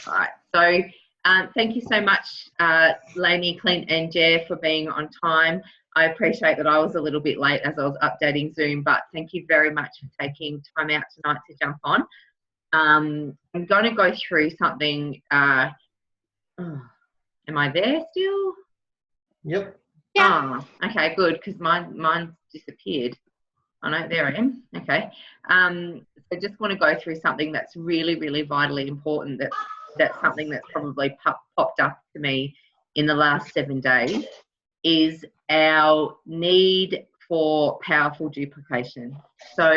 All right. So thank you so much, Lainey, Clint and Jer, for being on time. I appreciate that I was a little bit late as I was updating Zoom, but thank you very much for taking time out tonight to jump on. I'm going to go through something. Am I there still? Yep. Yeah. Oh, okay, good, because mine's disappeared. Oh no, there I am. Okay. So just want to go through something that's really, really vitally important. That's something that's probably popped up to me in the last 7 days, is our need for powerful duplication. So,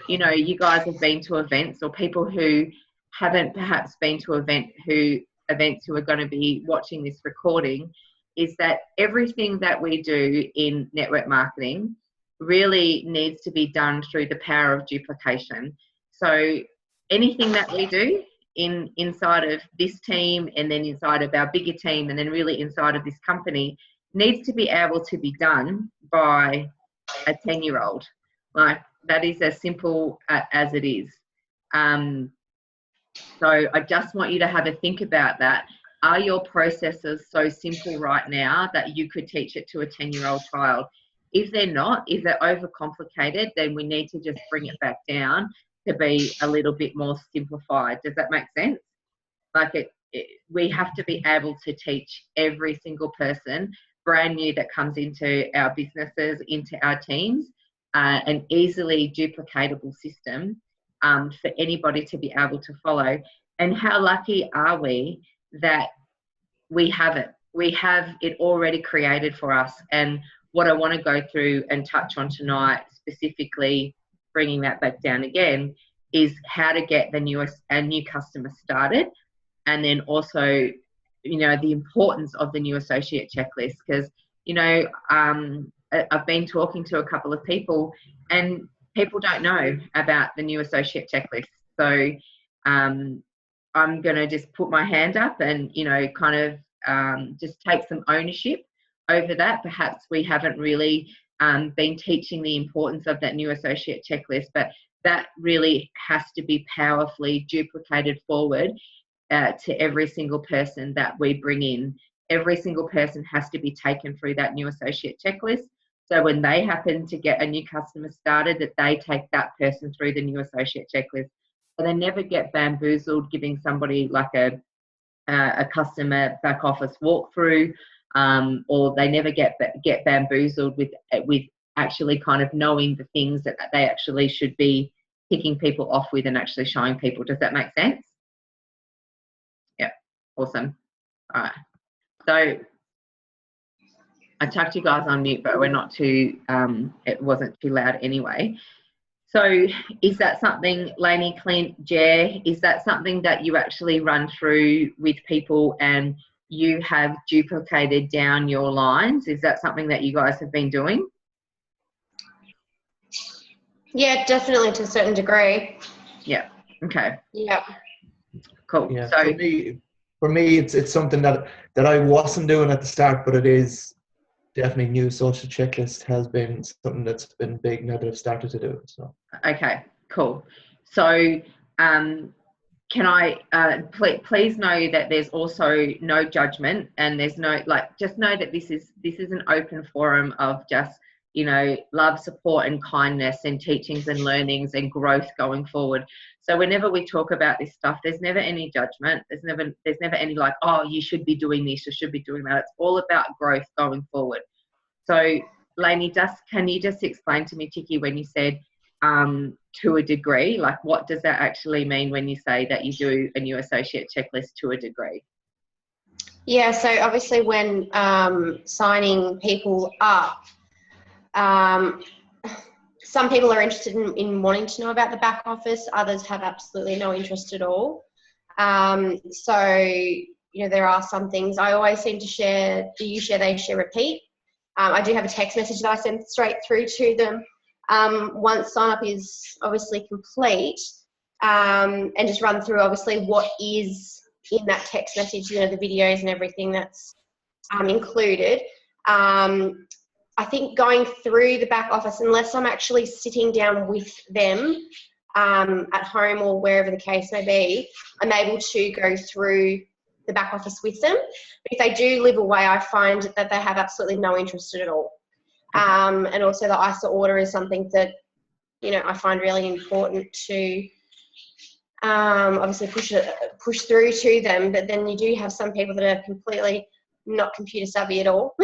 you know, you guys have been to events, or people who haven't perhaps been to events who are going to be watching this recording, is that everything that we do in network marketing really needs to be done through the power of duplication. So anything that we do inside of this team, and then inside of our bigger team, and then really inside of this company, needs to be able to be done by a 10-year-old. Like, that is as simple as it is. So I just want you to have a think about that. Are your processes so simple right now that you could teach it to a 10-year-old child? If they're not, if they're overcomplicated, then we need to just bring it back down to be a little bit more simplified. Does that make sense? Like, we have to be able to teach every single person brand new that comes into our businesses, into our teams, an easily duplicatable system for anybody to be able to follow. And how lucky are we that we have it? We have it already created for us. And what I want to go through and touch on tonight, specifically bringing that back down again, is how to get a new customer started, and then also, you know, the importance of the new associate checklist. Because, you know, I've been talking to a couple of people, and people don't know about the new associate checklist. So I'm going to just put my hand up and, you know, kind of just take some ownership over that. Perhaps we haven't really been teaching the importance of that new associate checklist, but that really has to be powerfully duplicated forward to every single person that we bring in. Every single person has to be taken through that new associate checklist. So when they happen to get a new customer started, that they take that person through the new associate checklist. So they never get bamboozled giving somebody like a customer back office walkthrough, or they never get bamboozled with actually kind of knowing the things that they actually should be picking people off with and actually showing people. Does that make sense? Yeah, awesome. All right. So I tucked you guys on mute, but we're not too, it wasn't too loud anyway. So is that something, Lainey, Clint, Jer, is that something that you actually run through with people and you have duplicated down your lines? Is that something that you guys have been doing? Yeah, definitely, to a certain degree. Yeah. Okay. Yeah. Cool. Yeah. So for me, it's something that I wasn't doing at the start, but it is definitely new. Social checklist has been something that's been big now that I've started to do. So. Okay. Cool. So, can I please know that there's also no judgment, and there's no, like, just know that this is an open forum of just, you know, love, support and kindness and teachings and learnings and growth going forward. So whenever we talk about this stuff, there's never any judgment. There's never any like, oh, you should be doing this, you should be doing that. It's all about growth going forward. So Lainey, can you just explain to me, Tiki, when you said to a degree, like what does that actually mean when you say that you do a new associate checklist to a degree? Yeah, so obviously when signing people up, some people are interested in wanting to know about the back office. Others have absolutely no interest at all. So, you know, there are some things I always seem to share. Do you share, they share, repeat. I do have a text message that I send straight through to them once sign up is obviously complete, and just run through obviously what is in that text message, you know, the videos and everything that's included. I think going through the back office, unless I'm actually sitting down with them at home or wherever the case may be, I'm able to go through the back office with them. But if they do live away, I find that they have absolutely no interest at all. And also the ISA order is something that, you know, I find really important to obviously push through to them. But then you do have some people that are completely not computer savvy at all.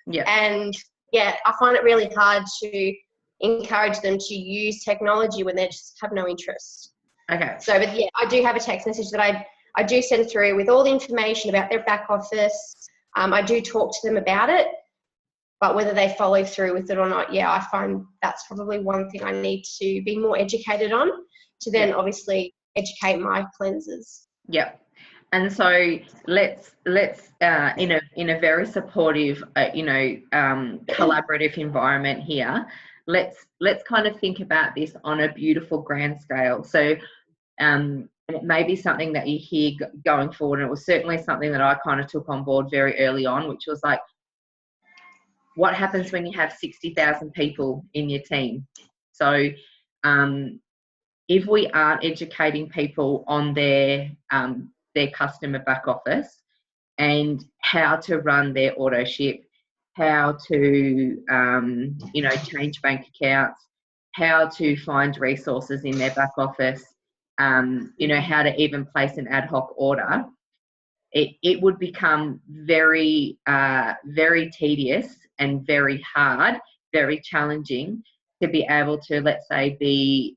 Yeah. And yeah, I find it really hard to encourage them to use technology when they just have no interest. Okay. So, but yeah, I do have a text message that I do send through with all the information about their back office. I do talk to them about it, but whether they follow through with it or not, yeah, I find that's probably one thing I need to be more educated on to then obviously educate my cleansers. Yeah. And so let's in a very supportive, collaborative environment here, let's kind of think about this on a beautiful grand scale. So and it may be something that you hear going forward, and it was certainly something that I kind of took on board very early on, which was like, what happens when you have 60,000 people in your team? So if we aren't educating people on their customer back office and how to run their auto ship, how to change bank accounts, how to find resources in their back office, how to even place an ad hoc order, it would become very very tedious and very hard, very challenging to be able to, let's say, be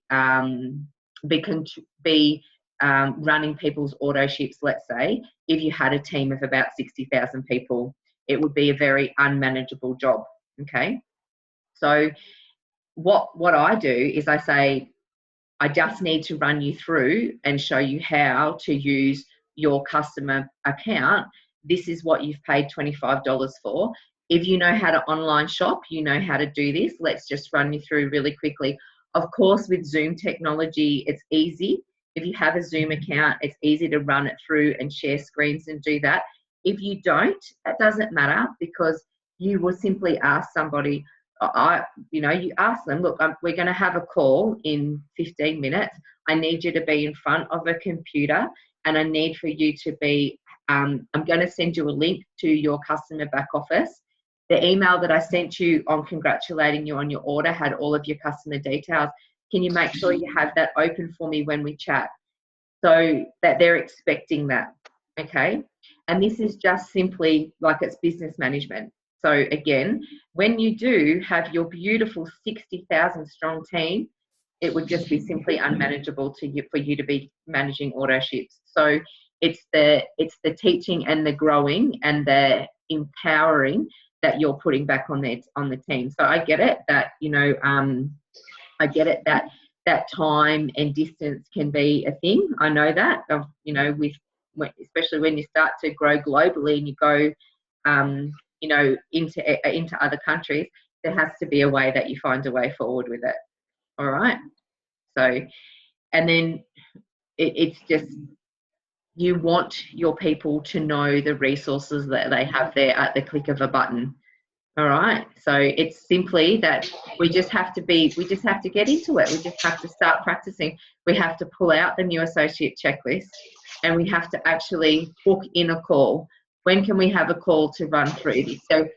running people's auto ships. Let's say if you had a team of about 60,000 people, it would be a very unmanageable job. Okay, so what I do is I say, I just need to run you through and show you how to use your customer account. This is what you've paid $25 for. If you know how to online shop, you know how to do this. Let's just run you through really quickly. Of course, with Zoom technology, it's easy. If you have a Zoom account, it's easy to run it through and share screens and do that. If you don't, that doesn't matter, because you will simply ask somebody, you ask them, look, we're going to have a call in 15 minutes. I need you to be in front of a computer, and I need for you to be, I'm going to send you a link to your customer back office. The email that I sent you on congratulating you on your order had all of your customer details. Can you make sure you have that open for me when we chat? So that they're expecting that, okay? And this is just simply like it's business management. So again, when you do have your beautiful 60,000 strong team, it would just be simply unmanageable for you to be managing auto ships. So it's the teaching and the growing and the empowering that you're putting back on the team. So I get it that I get it that time and distance can be a thing. I know that especially when you start to grow globally and you go into other countries, there has to be a way that you find a way forward with it. All right. So, and then it's just, you want your people to know the resources that they have there at the click of a button. All right. So it's simply that we just have to get into it. We just have to start practicing. We have to pull out the new associate checklist, and we have to actually book in a call. When can we have a call to run through this? So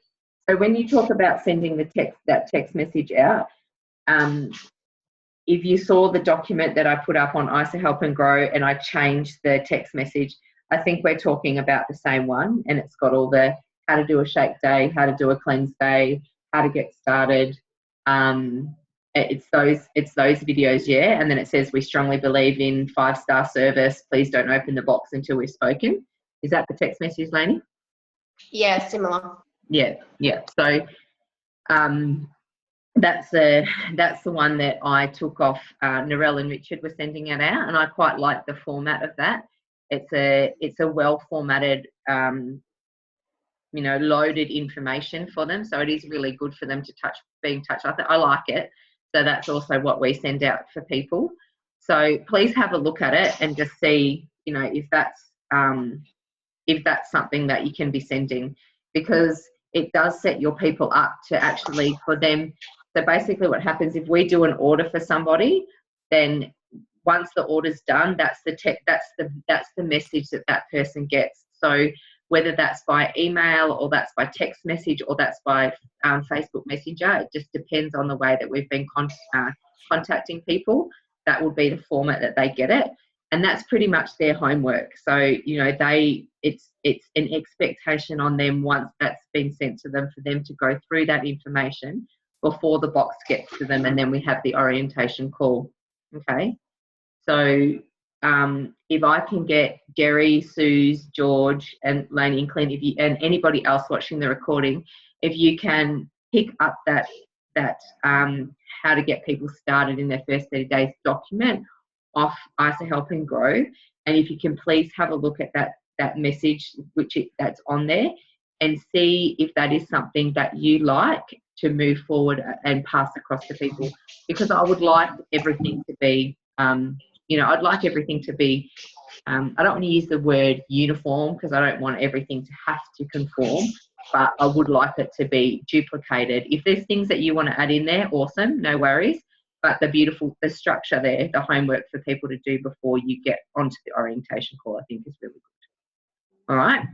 when you talk about sending that text message out, if you saw the document that I put up on ISA Help and Grow and I changed the text message, I think we're talking about the same one, and it's got all the how to do a shake day, how to do a cleanse day, how to get started. It's those videos, yeah. And then it says, we strongly believe in 5-star service. Please don't open the box until we've spoken. Is that the text message, Lainey? Yeah, similar. Yeah. So that's the one that I took off. Narelle and Richard were sending it out, and I quite like the format of that. It's a well formatted, loaded information for them, so it is really good for them to be in touch. I like it. So that's also what we send out for people. So please have a look at it and just see, if that's something that you can be sending, because it does set your people up to actually, for them. So basically what happens, if we do an order for somebody, then once the order's done, that's the message that person gets. So whether that's by email or that's by text message or that's by Facebook Messenger, it just depends on the way that we've been contacting people. That will be the format that they get it, and that's pretty much their homework. So it's an expectation on them once that's been sent to them for them to go through that information before the box gets to them, and then we have the orientation call. Okay, so if I can get Jerry, Suze, George, and Lainey and Clint, and anybody else watching the recording, if you can pick up that how to get people started in their first 30 days document off ISA Help and Grow, and if you can please have a look at that message that's on there and see if that is something that you like to move forward and pass across to people, because I would like everything to be I'd like everything to be, I don't want to use the word uniform because I don't want everything to have to conform, but I would like it to be duplicated. If there's things that you want to add in there, awesome, no worries. But the structure there, the homework for people to do before you get onto the orientation call, I think is really good. All right.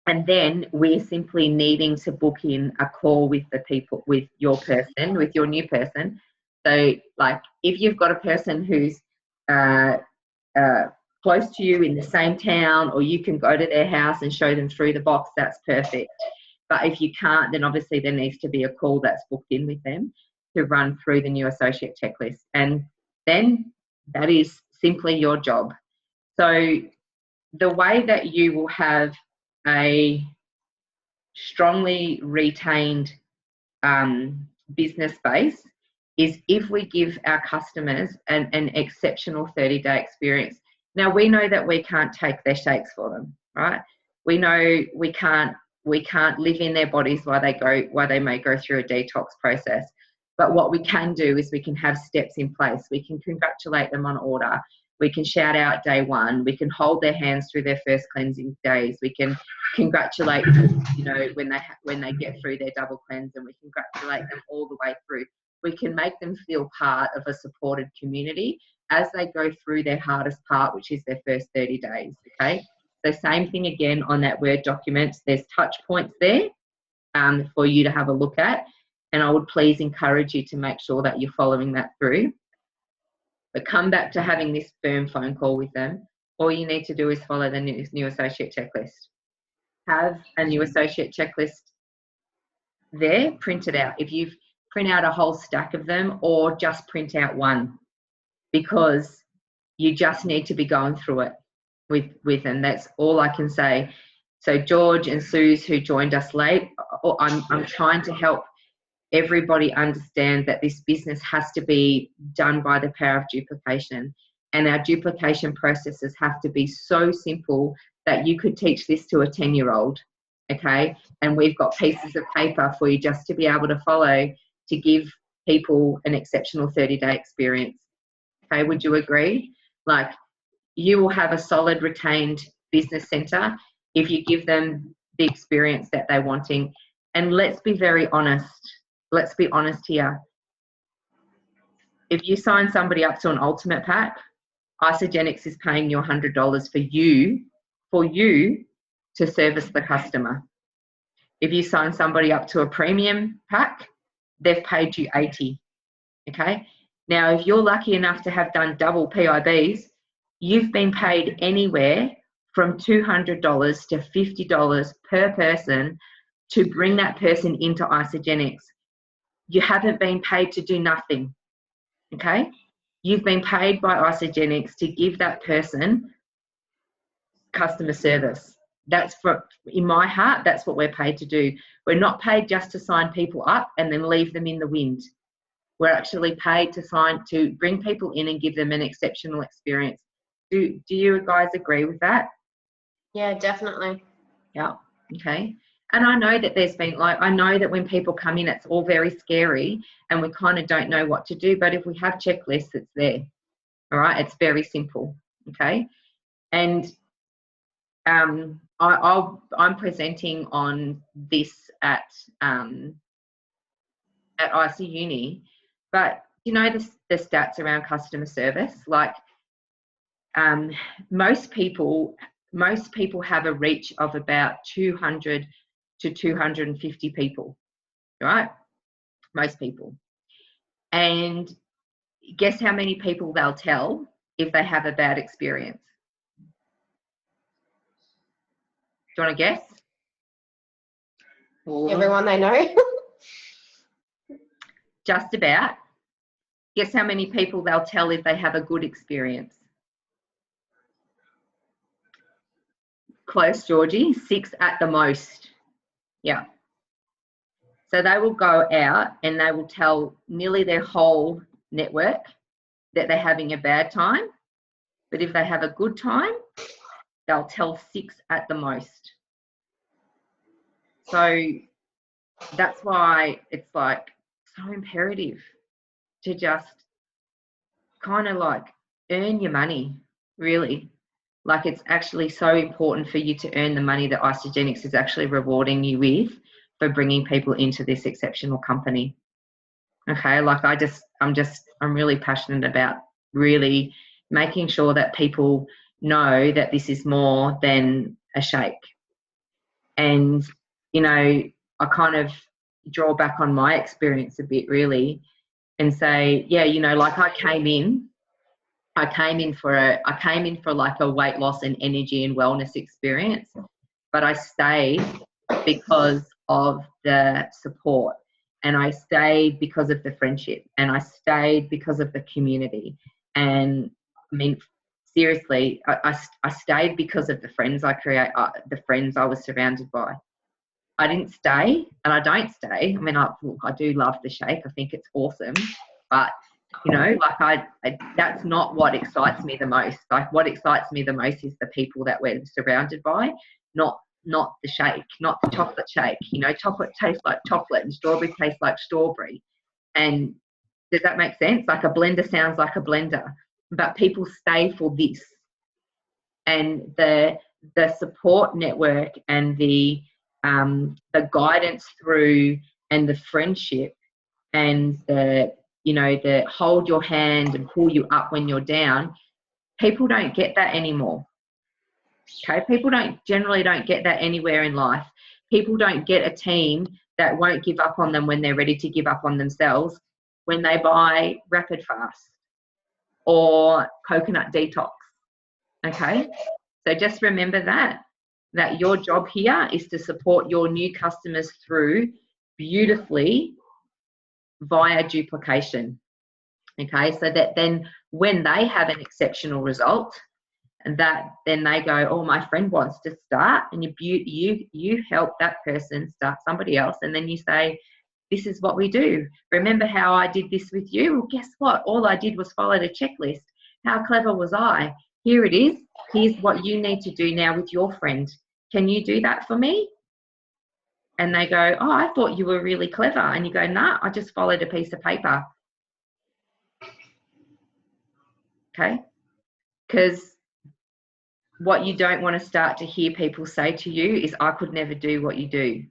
And then we're simply needing to book in a call with the people, with your person, with your new person. So like if you've got a person who's close to you in the same town, or you can go to their house and show them through the box, that's perfect. But if you can't, then obviously there needs to be a call that's booked in with them to run through the new associate checklist. And then that is simply your job. So the way that you will have a strongly retained business base is if we give our customers an exceptional 30-day experience. Now, we know that we can't take their shakes for them, right? We know we can't live in their bodies while they may go through a detox process. But what we can do is we can have steps in place. We can congratulate them on order. We can shout out day one. We can hold their hands through their first cleansing days. We can congratulate them, when they get through their double cleanse, and we congratulate them all the way through. We can make them feel part of a supported community as they go through their hardest part, which is their first 30 days, okay? So same thing again on that Word document. There's touch points there for you to have a look at, and I would please encourage you to make sure that you're following that through. But come back to having this firm phone call with them. All you need to do is follow the new associate checklist. Have a new associate checklist there, print it out. If you've print out a whole stack of them, or just print out one, because you just need to be going through it with them. That's all I can say. So George and Suze, who joined us late, I'm trying to help everybody understand that this business has to be done by the power of duplication, and our duplication processes have to be so simple that you could teach this to a 10-year-old, okay? And we've got pieces of paper for you just to be able to follow to give people an exceptional 30-day experience. Okay, would you agree? Like, you will have a solid retained business centre if you give them the experience that they're wanting. And let's be very honest. Let's be honest here. If you sign somebody up to an ultimate pack, Isagenix is paying you $100 for you to service the customer. If you sign somebody up to a premium pack, they've paid you $80, okay? Now, if you're lucky enough to have done double PIBs, you've been paid anywhere from $200 to $50 per person to bring that person into Isagenix. You haven't been paid to do nothing, okay? You've been paid by Isagenix to give that person customer service. That's in my heart, that's what we're paid to do. We're not paid just to sign people up and then leave them in the wind. We're actually paid to bring people in and give them an exceptional experience. Do you guys agree with that? Yeah, definitely. Yeah, okay. And I know that I know that when people come in, it's all very scary and we kind of don't know what to do, but if we have checklists, it's there, all right? It's very simple, okay? And I'm presenting on this at IC Uni, but you know the stats around customer service, like most people have a reach of about 200 to 250 people, right? Most people. And guess how many people they'll tell if they have a bad experience? Do you want to guess? Everyone they know. Just about. Guess how many people they'll tell if they have a good experience? Close, Georgie. 6 at the most. Yeah. So they will go out and they will tell nearly their whole network that they're having a bad time. But if they have a good time, they'll tell 6 at the most. So that's why it's like so imperative to just kind of like earn your money, really. Like, it's actually so important for you to earn the money that Isagenix is actually rewarding you with for bringing people into this exceptional company. Okay, like I'm really passionate about really making sure that people know that this is more than a shake. And, you know, I kind of draw back on my experience a bit, really, and say, yeah, you know, like I came in for like a weight loss and energy and wellness experience, but I stayed because of the support, and I stayed because of the friendship, and I stayed because of the community. And I mean, seriously, I stayed because of the friends the friends I was surrounded by. I didn't stay, and I don't stay. I mean, I do love the shake. I think it's awesome, but you know, like that's not what excites me the most. Like, what excites me the most is the people that we're surrounded by, not the shake, not the chocolate shake. You know, chocolate tastes like chocolate and strawberry tastes like strawberry. And does that make sense? Like, a blender sounds like a blender, but people stay for this. And the support network and the guidance through, and the friendship, and the hold your hand and pull you up when you're down, people don't get that anymore. Okay, people generally don't get that anywhere in life. People don't get a team that won't give up on them when they're ready to give up on themselves, when they buy Rapid Fast or Coconut Detox. Okay, so just remember that your job here is to support your new customers through beautifully via duplication. Okay, so that then when they have an exceptional result, and that then they go, oh, my friend wants to start, and you help that person start somebody else, and then you say, this is what we do. Remember how I did this with you? Well, guess what? All I did was follow the checklist. How clever was I? Here it is. Here's what you need to do now with your friend. Can you do that for me? And they go, oh, I thought you were really clever. And you go, nah, I just followed a piece of paper. Okay? Because what you don't want to start to hear people say to you is, I could never do what you do.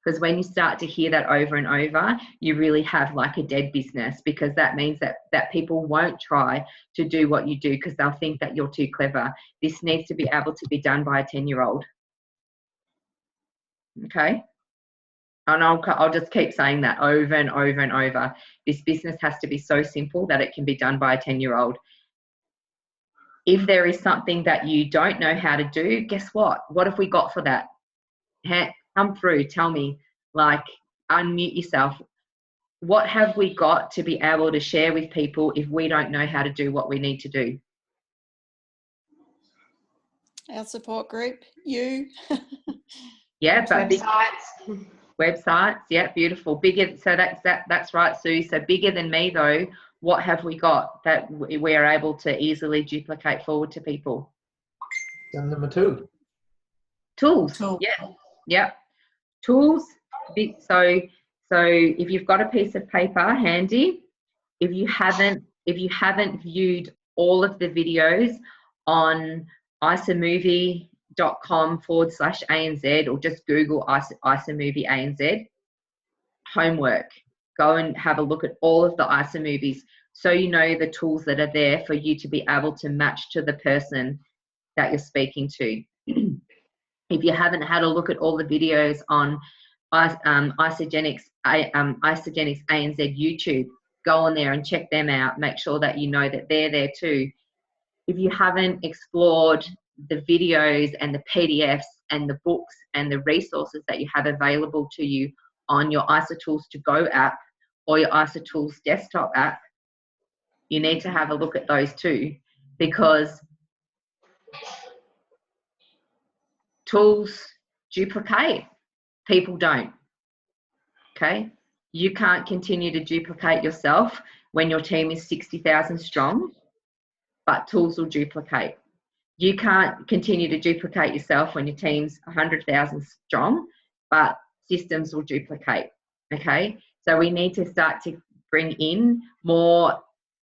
Because when you start to hear that over and over, you really have like a dead business, because that means that people won't try to do what you do because they'll think that you're too clever. This needs to be able to be done by a 10-year-old. Okay? And I'll just keep saying that over and over and over. This business has to be so simple that it can be done by a 10-year-old. If there is something that you don't know how to do, guess what? What have we got for that? Come through, tell me, like, unmute yourself. What have we got to be able to share with people if we don't know how to do what we need to do? Our support group, you. Yeah, but Websites. Yeah, beautiful. Bigger, so that's right, Sue. So bigger than me though, what have we got that we are able to easily duplicate forward to people? Send them a tool. Tools. Yeah. Tools. So if you've got a piece of paper handy, if you haven't viewed all of the videos on isamovie.com/ANZ, or just Google isamovie ANZ, homework. Go and have a look at all of the ISA movies. so you know the tools that are there for you to be able to match to the person that you're speaking to. If you haven't had a look at all the videos on Isogenics ANZ YouTube, go on there and check them out. Make sure that you know that they're there too. If you haven't explored the videos and the PDFs and the books and the resources that you have available to you on your IsoTools to Go app or your IsoTools desktop app, you need to have a look at those too, because tools duplicate, people don't. Okay, you can't continue to duplicate yourself when your team is 60,000 strong, but tools will duplicate. You can't continue to duplicate yourself when your team's 100,000 strong, but systems will duplicate. Okay, so we need to start to bring in more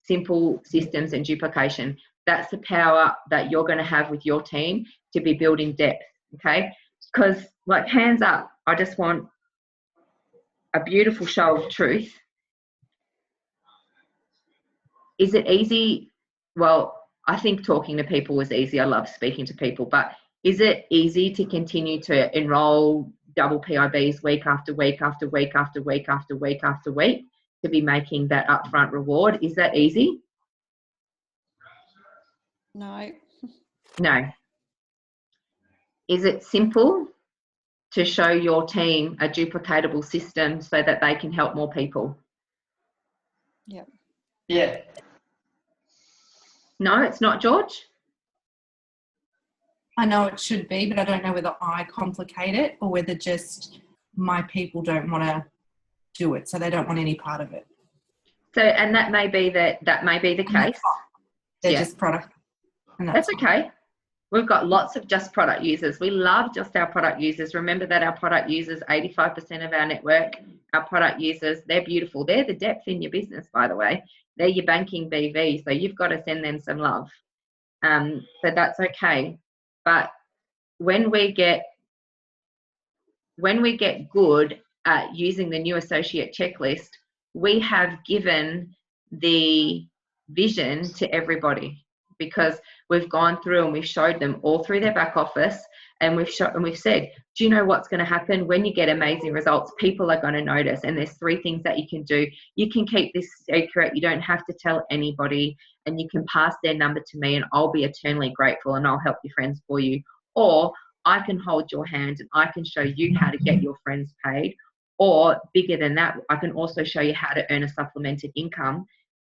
simple systems and duplication. That's the power that you're going to have with your team to be building depth. Okay, because like, hands up, I just want a beautiful show of truth. Is it easy? Well, I think talking to people is easy. I love speaking to people, but is it easy to continue to enroll double PIBs week after week after week after week after week after week to be making that upfront reward? Is that easy? No. No. Is it simple to show your team a duplicatable system so that they can help more people? Yep. Yeah. No, it's not, George? I know it should be, but I don't know whether I complicate it or whether just my people don't want to do it, so they don't want any part of it. So, and that may be the case. They're Yeah. just product. And That's okay. We've got lots of just product users. We love just our product users. Remember that our product users, 85% of our network, our product users, they're beautiful. They're the depth in your business, by the way. They're your banking BV, so you've got to send them some love. So that's okay. But when we get good at using the new associate checklist, we have given the vision to everybody, because we've gone through and we've showed them all through their back office, and we've said, do you know what's going to happen when you get amazing results? People are going to notice, and there's 3 things that you can do. You can keep this secret. You don't have to tell anybody, and you can pass their number to me, and I'll be eternally grateful, and I'll help your friends for you. Or I can hold your hand and I can show you how to get your friends paid. Or bigger than that, I can also show you how to earn a supplemented income.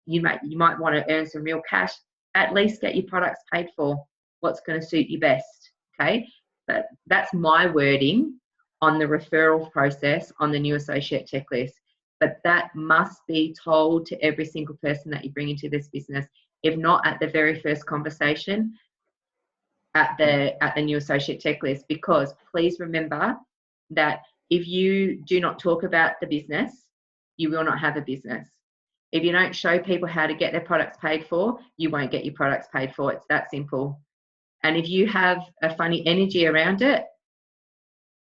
You might want to earn some real cash. At least get your products paid for. What's going to suit you best? Okay, but that's my wording on the referral process on the new associate checklist. But that must be told to every single person that you bring into this business. If not at the very first conversation, at the new associate checklist, because please remember that if you do not talk about the business, you will not have a business. If you don't show people how to get their products paid for, you won't get your products paid for. It's that simple. And if you have a funny energy around it,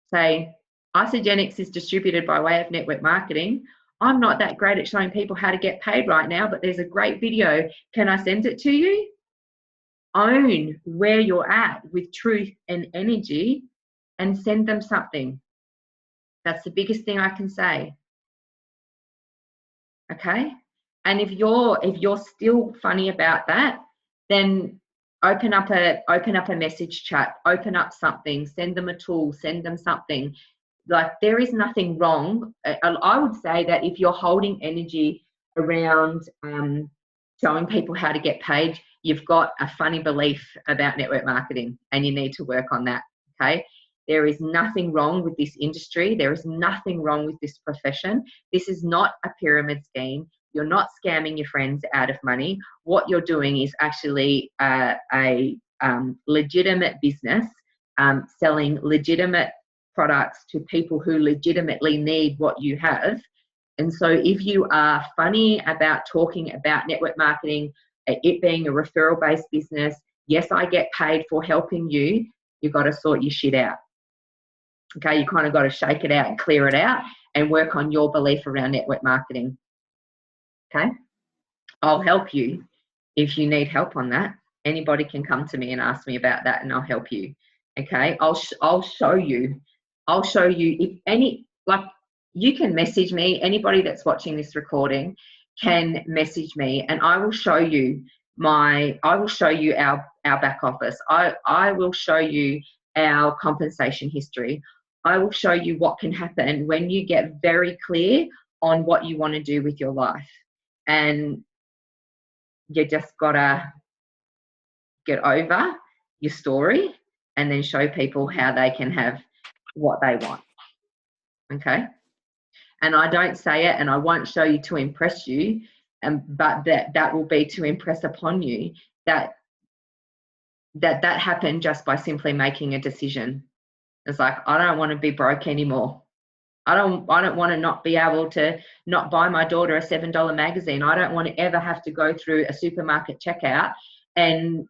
say, Isogenics is distributed by way of network marketing. I'm not that great at showing people how to get paid right now, but there's a great video. Can I send it to you? Own where you're at with truth and energy and send them something. That's the biggest thing I can say. Okay? And if you're still funny about that, then open up a message chat, open up something, send them a tool, send them something. Like, there is nothing wrong. I would say that if you're holding energy around showing people how to get paid, you've got a funny belief about network marketing and you need to work on that. Okay? There is nothing wrong with this industry. There is nothing wrong with this profession. This is not a pyramid scheme. You're not scamming your friends out of money. What you're doing is actually a legitimate business, selling legitimate products to people who legitimately need what you have. And so if you are funny about talking about network marketing, it being a referral-based business, yes, I get paid for helping you, you've got to sort your shit out. Okay, you kind of got to shake it out and clear it out and work on your belief around network marketing. Okay? I'll help you if you need help on that. Anybody can come to me and ask me about that, and I'll help you. Okay, I'll show you. I'll show you if any, like, you can message me. Anybody that's watching this recording can message me, and I will show you our back office. I will show you our compensation history. I will show you what can happen when you get very clear on what you want to do with your life. And you just gotta get over your story and then show people how they can have what they want. Okay? And I don't say it, and I won't show you to impress you, but that will be to impress upon you that happened just by simply making a decision. It's like, I don't want to be broke anymore. I don't want to not be able to not buy my daughter a $7 magazine. I don't want to ever have to go through a supermarket checkout and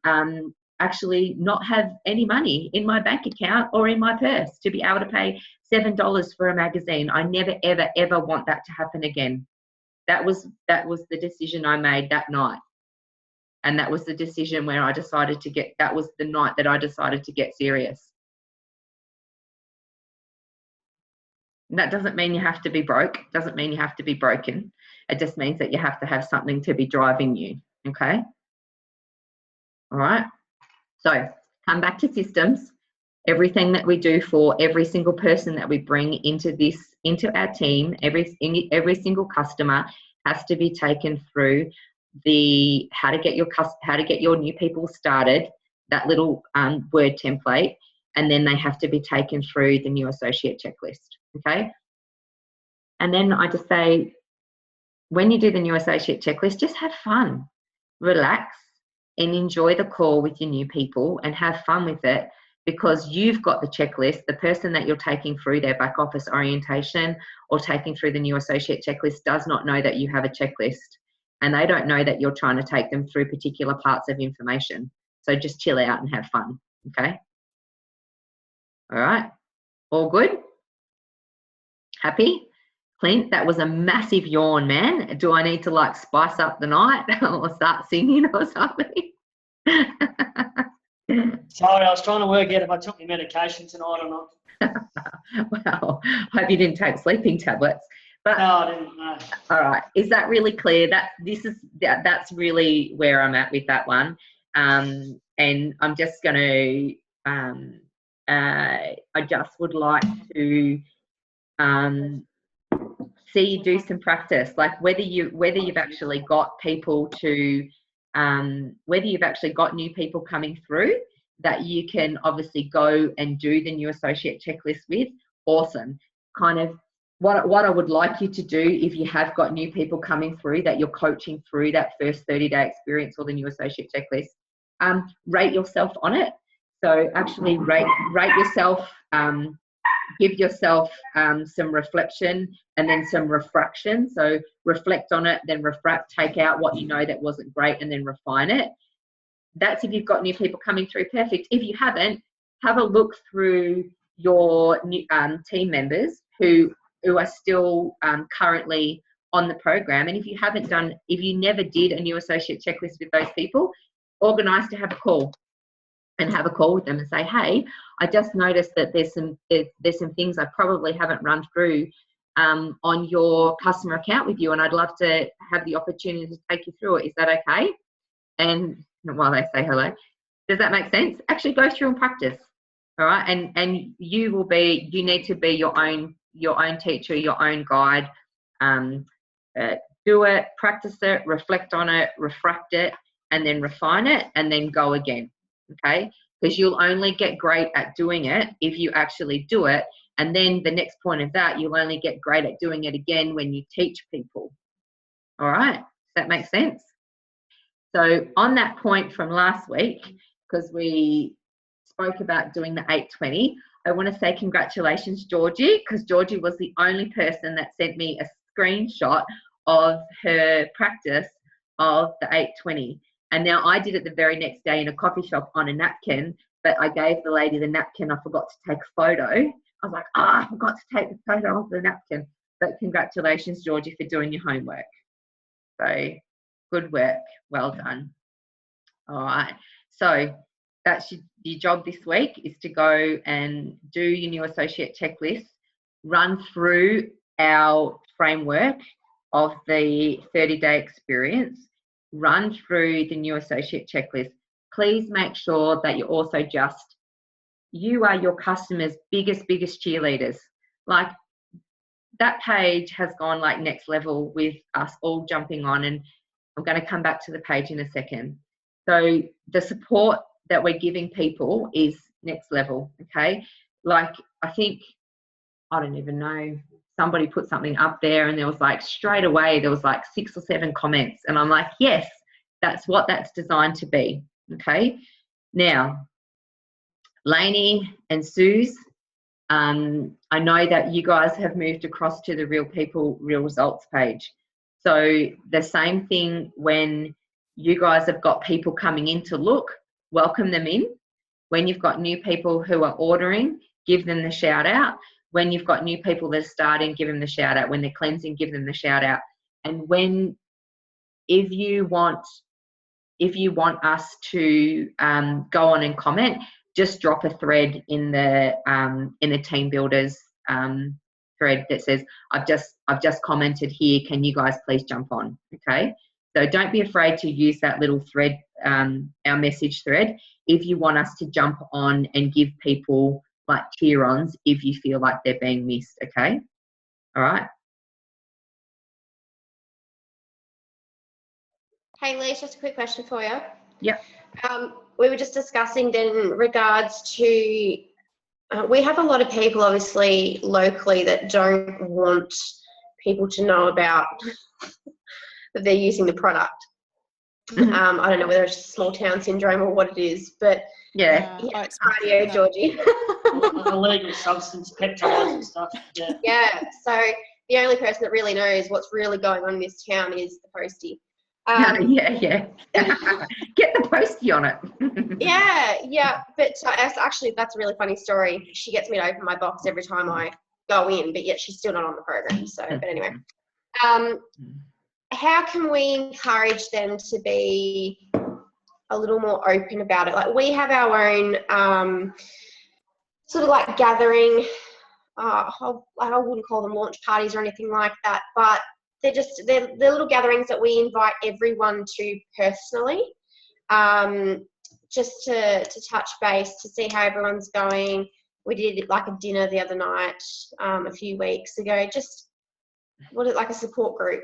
actually not have any money in my bank account or in my purse to be able to pay $7 for a magazine. I never, ever, ever want that to happen again. That was the decision I made that night. And that was the decision where I decided that was the night that I decided to get serious. And that doesn't mean you have to be broke. Doesn't mean you have to be broken. It just means that you have to have something to be driving you. Okay? All right? So come back to systems. Everything that we do for every single person that we bring into our team, every single customer has to be taken through the how to get your new people started, that little word template, and then they have to be taken through the new associate checklist. Okay? And then I just say, when you do the new associate checklist, just have fun, relax, and enjoy the call with your new people and have fun with it, because you've got the checklist. The person that you're taking through their back office orientation or taking through the new associate checklist does not know that you have a checklist, and they don't know that you're trying to take them through particular parts of information. So just chill out and have fun. Okay? All right? All good? Happy? Clint, that was a massive yawn, man. Do I need to like spice up the night or start singing or something? Sorry, I was trying to work out if I took my medication tonight or not. Well, I hope you didn't take sleeping tablets. But no, I didn't. No. All right, is that really clear? That's really where I'm at with that one. And I'm just going to. I just would like to see you do some practice, like whether you've actually got people to. Whether you've actually got new people coming through that you can obviously go and do the new associate checklist with, awesome. Kind of what I would like you to do, if you have got new people coming through that you're coaching through that first 30-day experience or the new associate checklist, rate yourself on it. So actually rate yourself, give yourself some reflection and then some refraction. So reflect on it, then refract, take out what you know that wasn't great, and then refine it. That's if you've got new people coming through, perfect. If you haven't, have a look through your new, team members who are still currently on the program. And if you never did a new associate checklist with those people, organise to have a call. And have a call with them and say, hey, I just noticed that there's some things I probably haven't run through on your customer account with you, and I'd love to have the opportunity to take you through it. Is that okay? And while they say hello, does that make sense? Actually go through and practice. All right, and you need to be your own teacher, your own guide. Do it, practice it, reflect on it, refract it, and then refine it, and then go again. Okay, because you'll only get great at doing it if you actually do it, and then the next point of that, you'll only get great at doing it again when you teach people. All right, does that make sense? So on that point from last week, because we spoke about doing the 820, I want to say congratulations, Georgie, because Georgie was the only person that sent me a screenshot of her practice of the 820. And now I did it the very next day in a coffee shop on a napkin, but I gave the lady the napkin. I forgot to take a photo. I was like, I forgot to take the photo of the napkin. But congratulations, Georgie, for doing your homework. So Good work. Well done. All right. So that's your job this week, is to go and do your new associate checklist, run through our framework of the 30-day experience, run through the new associate checklist. Please make sure that you're also you are your customers' biggest cheerleaders. Like, that page has gone like next level with us all jumping on, and I'm going to come back to the page in a second. So the support that we're giving people is next level, okay? Like, I don't even know, somebody put something up there and there was like straight away, there was like 6 or 7 comments. And I'm like, yes, that's what that's designed to be, okay? Now, Lainey and Suze, I know that you guys have moved across to the Real People, Real Results page. So the same thing, when you guys have got people coming in to look, welcome them in. When you've got new people who are ordering, give them the shout out. When you've got new people that are starting, give them the shout out. When they're cleansing, give them the shout out. And if you want us to go on and comment, just drop a thread in the team builders thread that says, I've just commented here, can you guys please jump on? Okay, so don't be afraid to use that little thread, our message thread, if you want us to jump on and give people like cheer-ons if you feel like they're being missed. Okay, all right. Hey, Liz, just a quick question for you. Yep. We were just discussing then in regards to, we have a lot of people obviously locally that don't want people to know about that they're using the product. Mm-hmm. I don't know whether it's small town syndrome or what it is, but yeah. cardio, Georgie. Illegal substance, peptides and stuff. Yeah. Yeah. So the only person that really knows what's really going on in this town is the postie. Yeah. Get the postie on it. yeah. But actually, that's a really funny story. She gets me to open my box every time I go in, but yet she's still not on the program. So, but anyway, how can we encourage them to be a little more open about it? Like, we have our own sort of like gathering. I wouldn't call them launch parties or anything like that, but they're little gatherings that we invite everyone to personally, just to touch base, to see how everyone's going. We did like a dinner the other night, a few weeks ago, just like a support group.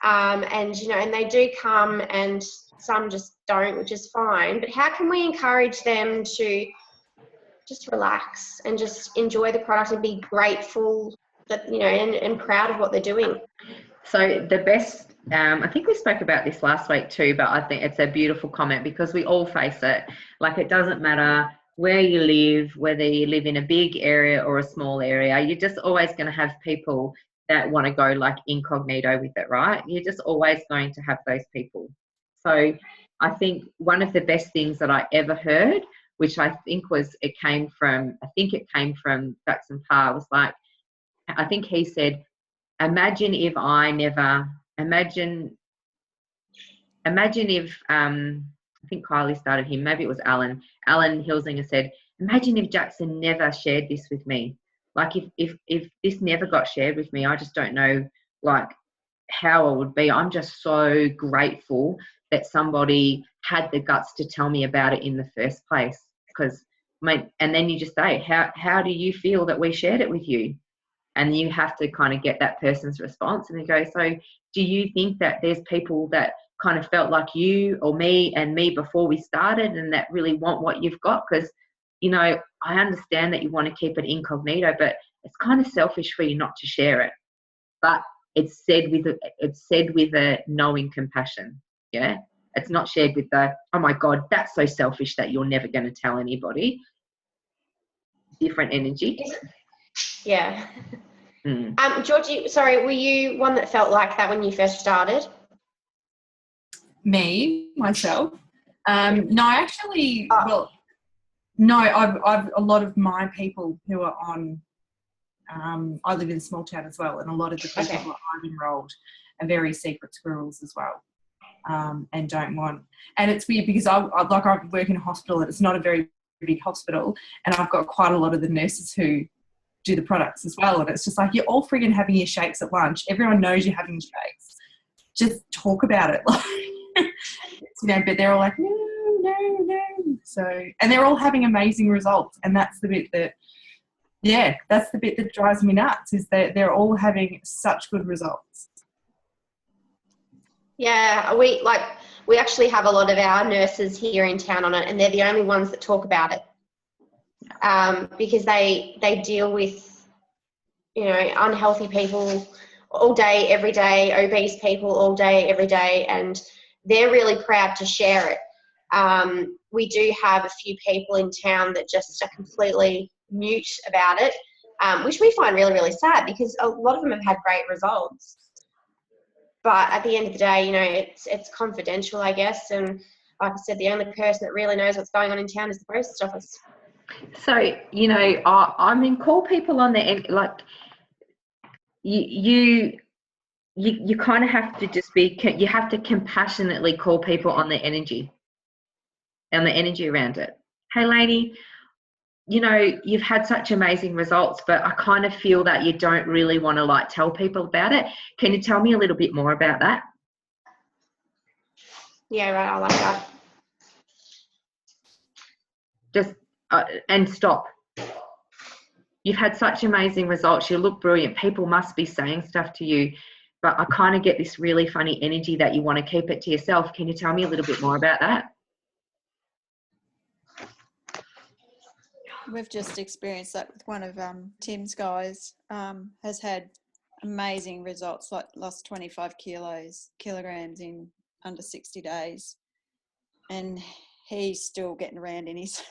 And and they do come, and some just don't, which is fine. But how can we encourage them to just relax and just enjoy the product and be grateful that, and proud of what they're doing? So the best, I think we spoke about this last week too, but I think it's a beautiful comment, because we all face it. Like, it doesn't matter where you live, whether you live in a big area or a small area, you're just always going to have people that want to go like incognito with it, right? You're just always going to have those people. So I think one of the best things that I ever heard, which I think it came from Jackson Parr, was like, I think he said, imagine if I think Kylie started him, maybe it was Alan Hilsinger said, imagine if Jackson never shared this with me. Like, if this never got shared with me, I just don't know like how I would be. I'm just so grateful that somebody had the guts to tell me about it in the first place. Because and then you just say, how do you feel that we shared it with you? And you have to kind of get that person's response, and they go, so do you think that there's people that kind of felt like you or me and me before we started, and that really want what you've got? Because, I understand that you want to keep it incognito, but it's kind of selfish for you not to share it. But it's said with a knowing compassion. Yeah. It's not shared with the, oh my God, that's so selfish that you're never going to tell anybody. Different energy. Yeah. Georgie, sorry, were you one that felt like that when you first started? Myself? No, actually, no, I've a lot of my people who are on, I live in a small town as well, and a lot of the people who I've enrolled are very secret squirrels as well. and don't want. And it's weird because I work in a hospital and it's not a very big hospital, and I've got quite a lot of the nurses who do the products as well, and it's just like, you're all friggin' having your shakes at lunch. Everyone knows you're having shakes. Just talk about it. But they're all like, no. So, and they're all having amazing results, and that's the bit that, that's the bit that drives me nuts, is that they're all having such good results. Yeah, we actually have a lot of our nurses here in town on it, and they're the only ones that talk about it, because they deal with, unhealthy people all day, every day, obese people all day, every day, and they're really proud to share it. We do have a few people in town that just are completely mute about it, which we find really, really sad, because a lot of them have had great results. But at the end of the day, it's confidential, I guess. And like I said, the only person that really knows what's going on in town is the post office. So, call people on the end, like you kind of have to just you have to compassionately call people on the energy around it. Hey, lady, you've had such amazing results, but I kind of feel that you don't really want to tell people about it. Can you tell me a little bit more about that? Yeah, right. I like that. Just and stop. You've had such amazing results. You look brilliant. People must be saying stuff to you, but I kind of get this really funny energy that you want to keep it to yourself. Can you tell me a little bit more about that? We've just experienced that with one of Tim's guys. Has had amazing results, like lost 25 kilograms in under 60 days. And he's still getting around in his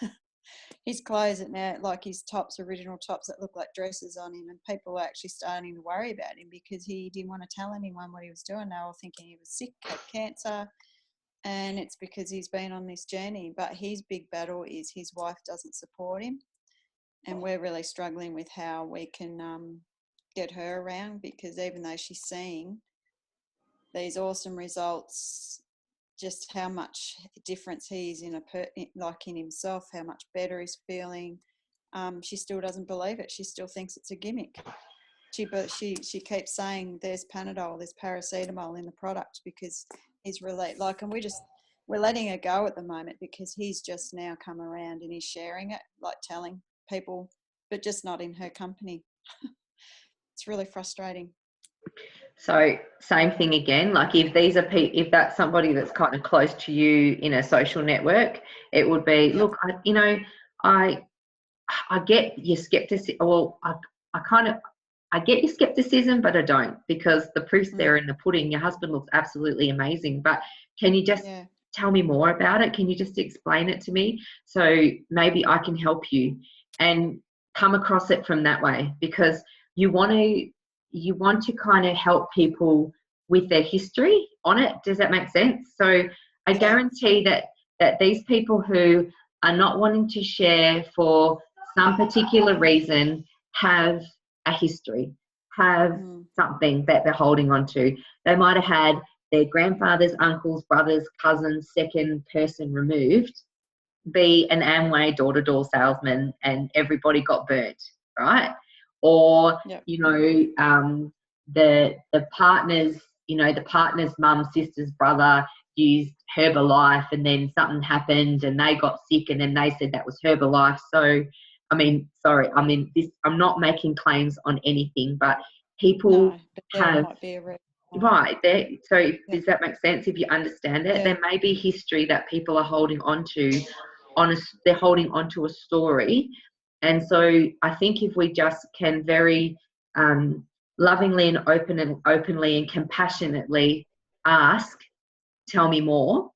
clothes at now, like his original tops that look like dresses on him. And people were actually starting to worry about him because he didn't want to tell anyone what he was doing. They were thinking he was sick, had cancer. And it's because he's been on this journey. But his big battle is his wife doesn't support him. And we're really struggling with how we can get her around, because even though she's seeing these awesome results, just how much difference he's in in himself, how much better he's feeling, she still doesn't believe it. She still thinks it's a gimmick. She keeps saying there's Panadol, there's paracetamol in the product, because he's and we're letting her go at the moment, because he's just now come around and he's sharing it, telling people, but just not in her company. It's really frustrating. So same thing again, if that's somebody that's kind of close to you in a social network, it would be, look, I get your skepticism. Well, I get your skepticism, but I don't, because the proof's there in the pudding. Your husband looks absolutely amazing, but can you just tell me more about it? Can you just explain it to me so maybe I can help you, and come across it from that way, because you want to kind of help people with their history on it. Does that make sense? So I guarantee that these people who are not wanting to share for some particular reason have a history, have something that they're holding on to. They might have had their grandfathers, uncles, brothers, cousins, second person removed, be an Amway door-to-door salesman, and everybody got burnt, right? Or the partner's mum, sister's brother used Herbalife, and then something happened and they got sick, and then they said that was Herbalife. So I'm not making claims on anything, but people have right there. So does that make sense? If you understand it, there may be history that people are holding on to. They're holding onto a story. And so I think if we just can very lovingly and openly and compassionately ask, tell me more,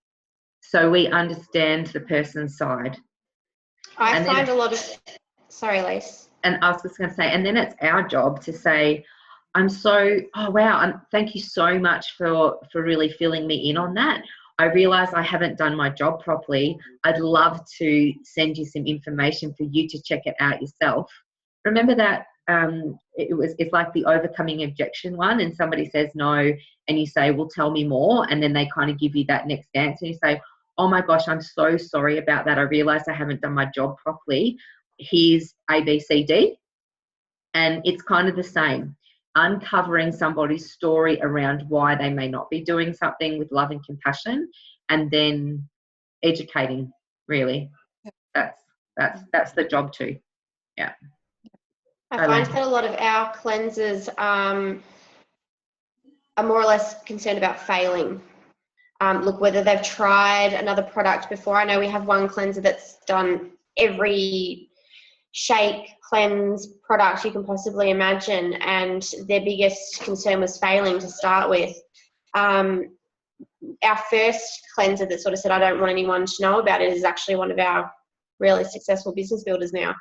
so we understand the person's side. I find a lot of, sorry, Lise. And I was just going to say, and then it's our job to say, thank you so much for really filling me in on that. I realise I haven't done my job properly. I'd love to send you some information for you to check it out yourself. Remember that it's like the overcoming objection one, and somebody says no, and you say, well, tell me more, and then they kind of give you that next answer, and you say, oh my gosh, I'm so sorry about that. I realized I haven't done my job properly. Here's A, B, C, D. And it's kind of the same, uncovering somebody's story around why they may not be doing something with love and compassion, and then educating, really. That's the job too. Yeah. I find that a lot of our cleansers are more or less concerned about failing. Look, whether they've tried another product before. I know we have one cleanser that's done every shake, cleanse product you can possibly imagine, and their biggest concern was failing to start with. Our first cleanser that sort of said, I don't want anyone to know about it, is actually one of our really successful business builders now.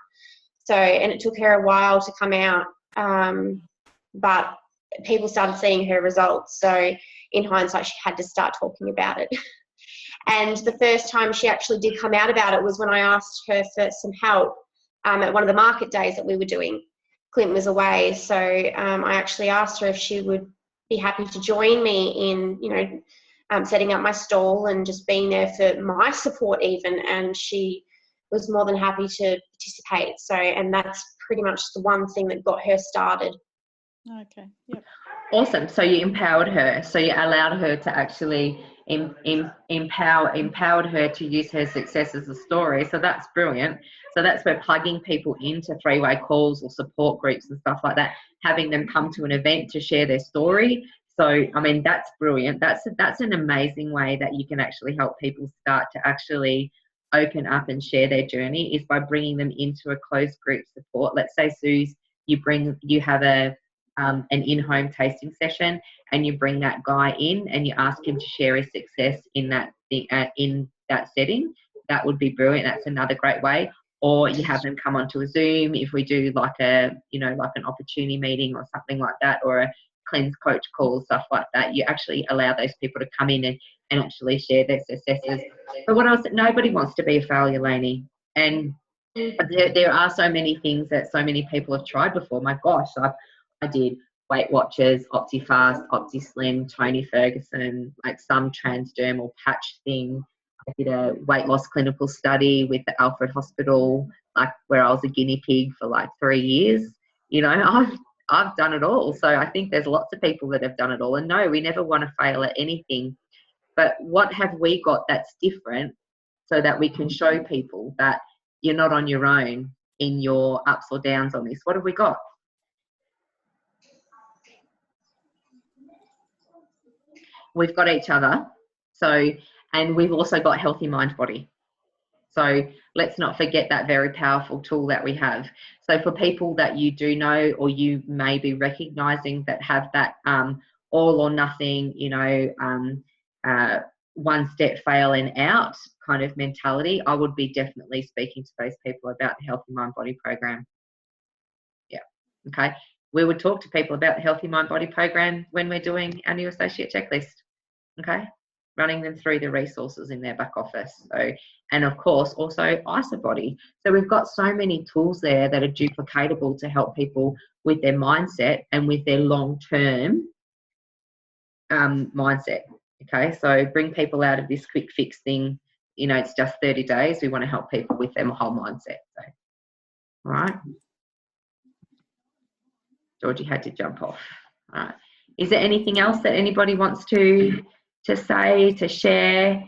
So, and it took her a while to come out, but people started seeing her results. So in hindsight, she had to start talking about it. And the first time she actually did come out about it was when I asked her for some help at one of the market days that we were doing. Clint was away, so I actually asked her if she would be happy to join me in, setting up my stall and just being there for my support even, and she was more than happy to participate. So, and that's pretty much the one thing that got her started. Okay, yep. Awesome. So you empowered her. So you allowed her to actually empowered her to use her success as a story. So that's brilliant. So that's where plugging people into three-way calls or support groups and stuff like that, having them come to an event to share their story. So, I mean, that's brilliant. That's an amazing way that you can actually help people start to actually open up and share their journey, is by bringing them into a closed group support. Let's say, Suze, you have an in-home tasting session, and you bring that guy in and you ask him to share his success in that setting. That would be brilliant. That's another great way. Or you have them come onto a Zoom if we do like an opportunity meeting or something like that, or a cleanse coach call, stuff like that. You actually allow those people to come in and actually share their successes. But what else? Nobody wants to be a failure, Lainey. And there are so many things that so many people have tried before. My gosh, I did Weight Watchers, OptiFast, OptiSlim, Tony Ferguson, like some transdermal patch thing. I did a weight loss clinical study with the Alfred Hospital, like where I was a guinea pig for like 3 years. I've done it all. So I think there's lots of people that have done it all. And no, we never want to fail at anything. But what have we got that's different, so that we can show people that you're not on your own in your ups or downs on this? What have we got? We've got each other. So, and we've also got healthy mind body. So let's not forget that very powerful tool that we have. So for people that you do know, or you may be recognizing that have that all or nothing, one step fail and out kind of mentality, I would be definitely speaking to those people about the Healthy Mind Body program. Yeah. Okay. We would talk to people about the Healthy Mind Body program when we're doing our new associate checklist. Okay. Running them through the resources in their back office. So, and of course, also IsoBody. So we've got so many tools there that are duplicatable to help people with their mindset and with their long-term mindset. Okay, so bring people out of this quick fix thing. It's just 30 days. We want to help people with their whole mindset. So, all right. Georgie had to jump off. All right. Is there anything else that anybody wants to say, to share?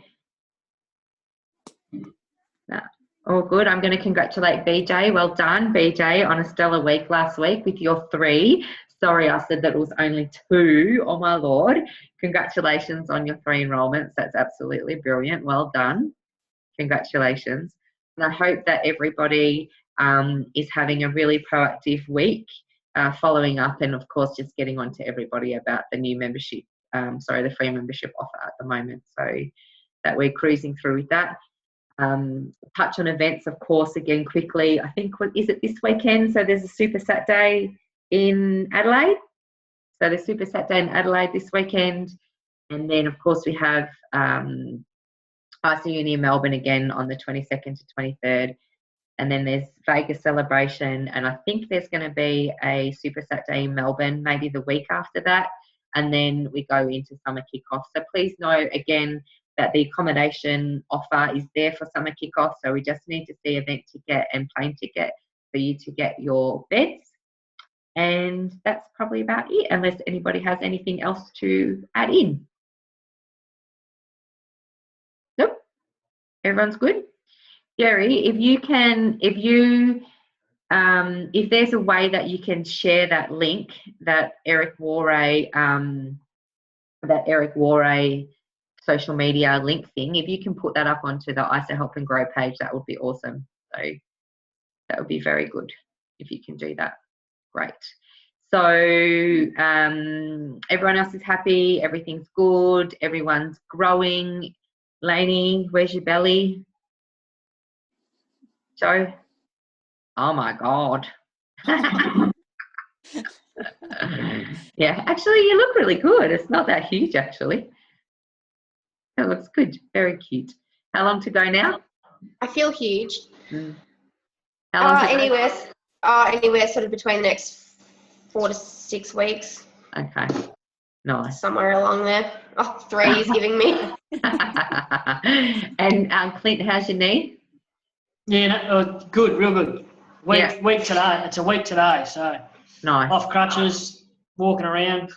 No. All good. I'm going to congratulate BJ. Well done, BJ, on a stellar week last week with your 3. Sorry, I said that it was only 2. Oh, my Lord. Congratulations on your 3 enrollments. That's absolutely brilliant. Well done. Congratulations. And I hope that everybody is having a really proactive week, following up, and, of course, just getting on to everybody about the new membership, the free membership offer at the moment, so that we're cruising through with that. Touch on events, of course, again, quickly. I think, is it this weekend? So there's a Super Saturday in Adelaide. So the Super Saturday in Adelaide this weekend. And then, of course, we have ICU in Melbourne again on the 22nd to 23rd. and then there's Vegas celebration, and I think there's going to be a Super Saturday in Melbourne, maybe the week after that, and then we go into summer kickoff. So please know again that the accommodation offer is there for summer kickoff. So we just need to see event ticket and plane ticket for you to get your beds. And that's probably about it, unless anybody has anything else to add in. Nope. Everyone's good. Gary, if there's a way that you can share that link that Eric Warray social media link thing, if you can put that up onto the ISA Help and Grow page, that would be awesome. So that would be very good if you can do that. Great. So everyone else is happy, everything's good, everyone's growing. Lainey, where's your belly? Joe? Oh my God. Yeah, actually you look really good. It's not that huge actually. It looks good, very cute. How long to go now? I feel huge. How long to go? Anywhere sort of between the next 4 to 6 weeks. Okay, nice. Somewhere along there. Oh, 3 is giving me. And Clint, how's your knee? Yeah, no, good, real good. Week today. It's a week today, so Nice. off crutches, walking around.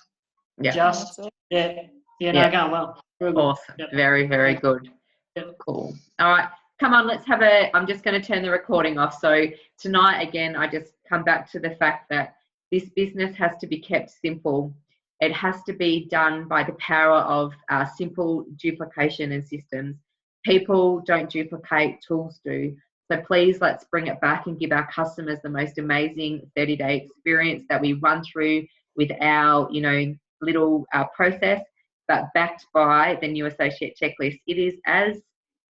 Yeah. Just going well. Real good. Awesome. Yep. Very, very good. Yep. Cool. All right. Come on, let's have I'm just going to turn the recording off. So tonight, again, I just come back to the fact that this business has to be kept simple. It has to be done by the power of simple duplication and systems. People don't duplicate, tools do. So please, let's bring it back and give our customers the most amazing 30-day experience that we run through with our, little process, but backed by the new associate checklist. It is as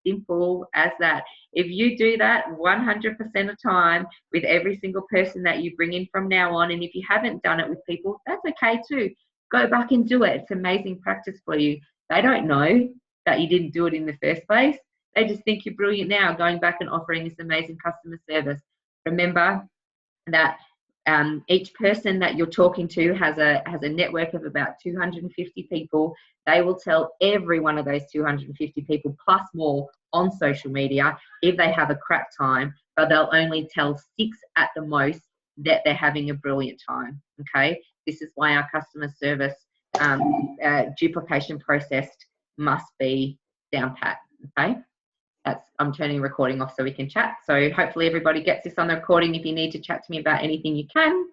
simple as that. If you do that 100% of the time with every single person that you bring in from now on, and if you haven't done it with people, that's okay too. Go back and do it. It's amazing practice for you. They don't know that you didn't do it in the first place. They just think you're brilliant now, going back and offering this amazing customer service. Remember that each person that you're talking to has a network of about 250 people. They will tell every one of those 250 people plus more on social media if they have a crap time, but they'll only tell 6 at the most that they're having a brilliant time. Okay, this is why our customer service duplication process must be down pat. Okay, I'm turning the recording off so we can chat. So hopefully everybody gets this on the recording. If you need to chat to me about anything, you can.